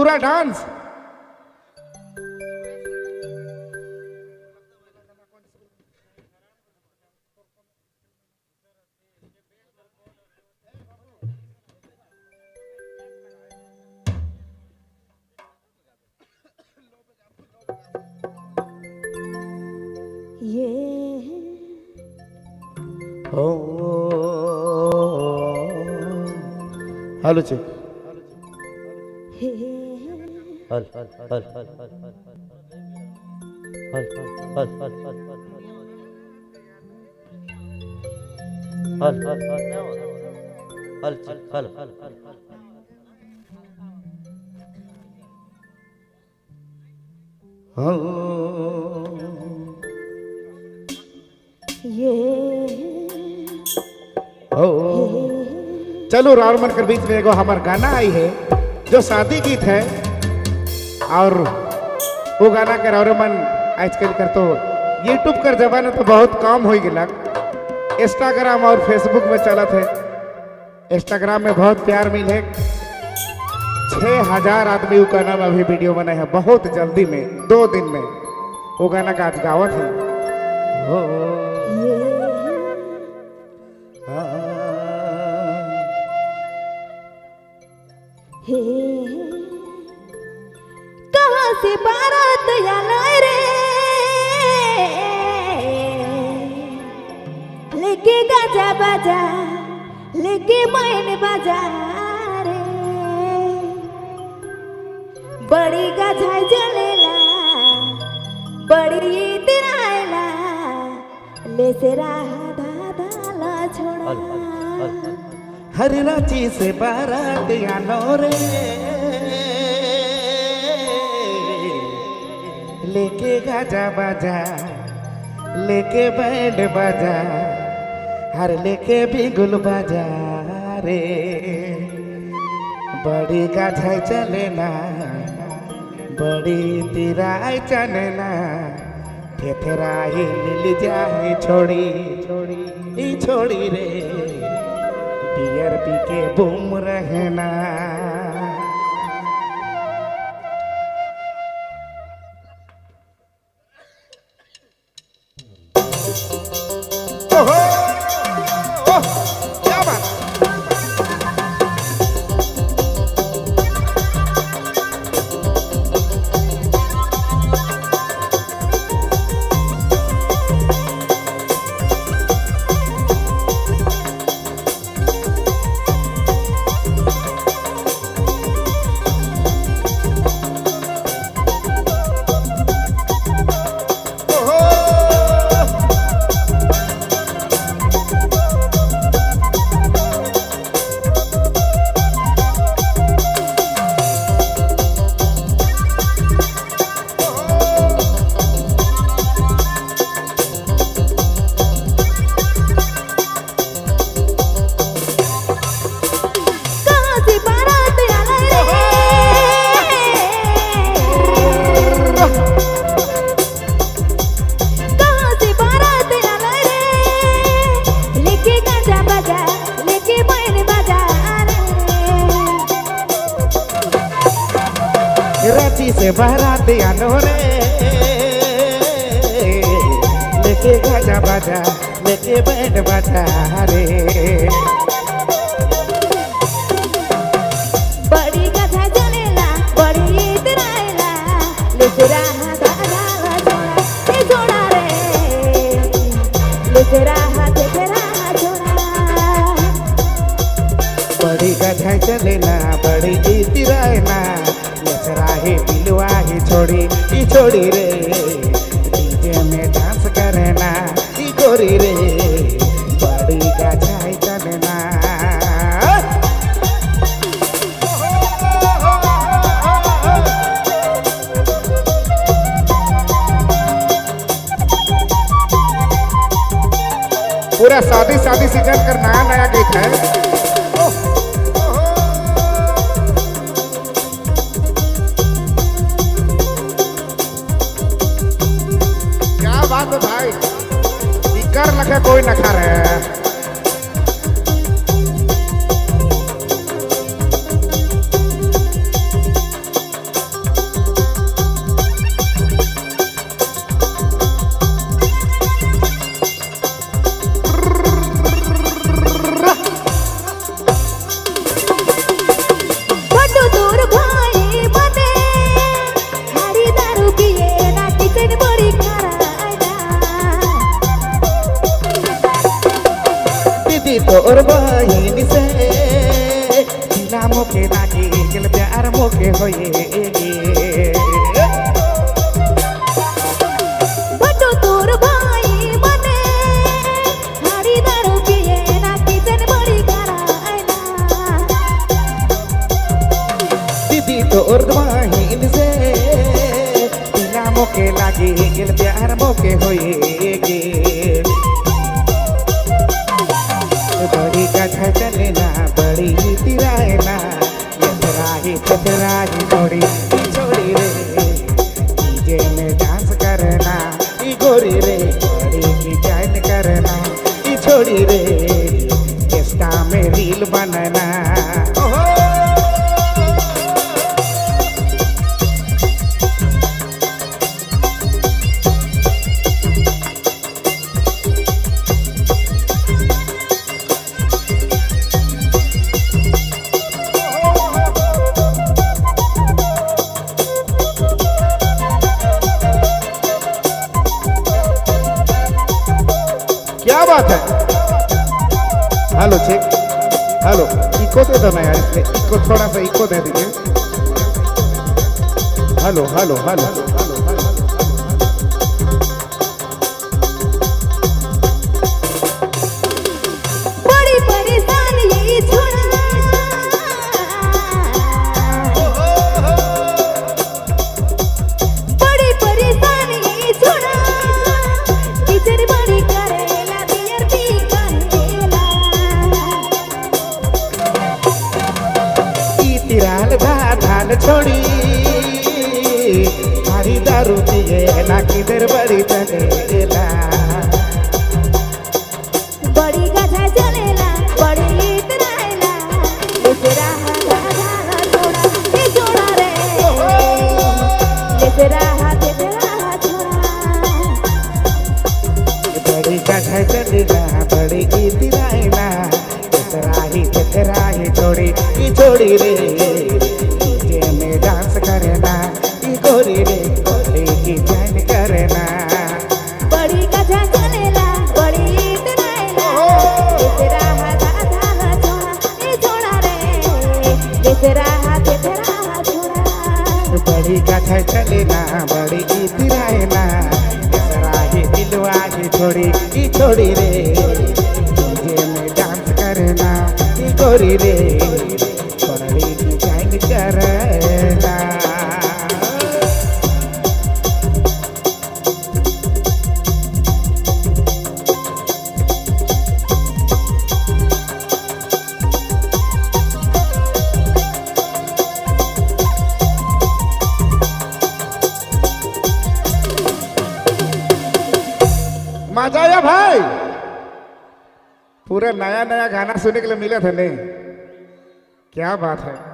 पूरा डांस। ये ओ hello check हे हल हल हल हल हल हल हल हल हल हल हल हल हल हल हल हल हल ये ओ चलो रावण मन के बीच में एगो हमार गाना आई है जो शादी गीत है और वो गाना के रावण मन आजकल कर तो यूट्यूब कर जमाना तो बहुत कम हो गया। इंस्टाग्राम और फेसबुक में चला थे। इंस्टाग्राम में बहुत प्यार मिले 6000 आदमी वो गाना में अभी वीडियो बनाए हैं बहुत जल्दी में 2 दिन में वो गाना का आज गावत है। ये हे कहाँ से बारात आना रे लेके गाजा बाजा लेके मायने बाजा रे बड़ी गाजा जलेला बड़ी तिरायला ले से राधा दाला छोड़ा हर रांची से बारात आनो रे लेके गाजा बाजा लेके बैंड बाजा हर लेके भी गुल बाजा रे बड़ी गाजा चलेना बड़ी तिराई चलेना थेथराई मिल जाए छोड़ी छोड़ी छोड़ी रे बियर पी के बूम रहना। ओहो ओह क्या बात। रांची से बारात आनो रे लेके गाजा बाजा लेके बैंड बाजा रे बड़ी गाजा जलेला बड़ी तिरायला लेके राधा दाला छोड़ा ए छोड़ा रे लेके राधा छोड़ा बड़ी गाजा चलेना बड़ी तिरायना लचराहे दिलवाही छोड़ी रे डीजे में डांस करना ई गोरी रे बड़ी गाजा चलना। पूरा शादी सीजन कर नया गीत है। बात भाई कर लगे कोई न खा रहे होएगी। बटो तोर भाई बने हाड़ी दारू पिए ना किचन बड़ी करायला दीदी तोर बहिन से बिना मोके लागी गिल प्यार मोके होएगी। बड़ी कथा चलेना बड़ी तिरायना यथराही थथराही थोड़ी छोड़ी रे डीजे में डांस करना ई गोरी रे बड़ी की जान करना ई छोड़ी रे इंस्टा में रील बनना। ओहो क्या बात है। हेलो चेक हेलो इको दे दो ना यार इसमें इको थोड़ा सा इको दे दीजिए। हेलो हेलो हेलो बड़ी परेशान ये छोड़ा बड़ी परेशान ये छोड़ा किचन बड़ी करेला बियर पी करेला ई तिराल धान छोड़ी हरी दारू पिए ना किधर बड़ी चलेला। बड़ी गधा चलेला बड़ी इतरायला लेसरा हाथा धारा छोड़ा ये छोड़ा रे लेसरा हाथे तेरा छोड़ा बड़ी कथा चलेला बड़ी तिरायला यथराही थथराही छोड़ी ई छोड़ी रे डीजे में डांस करना ई गोरी रे बड़ी की जान करना। बड़ी गधा चलेला बड़ी इतरायला लेसरा हाथा धारा छोड़ा ये छोड़ा रे लेसरा हाथे तेरा छोड़ा बड़ी कथा चलेना बड़ी तिरायला यथराही दिलवाही छोड़ी ई छोड़ी रे डीजे में डांस करना ई गोरी रे बड़ी की जान करना। मजा आया भाई पूरा नया नया गाना सुनने के लिए मिला था नहीं क्या बात है।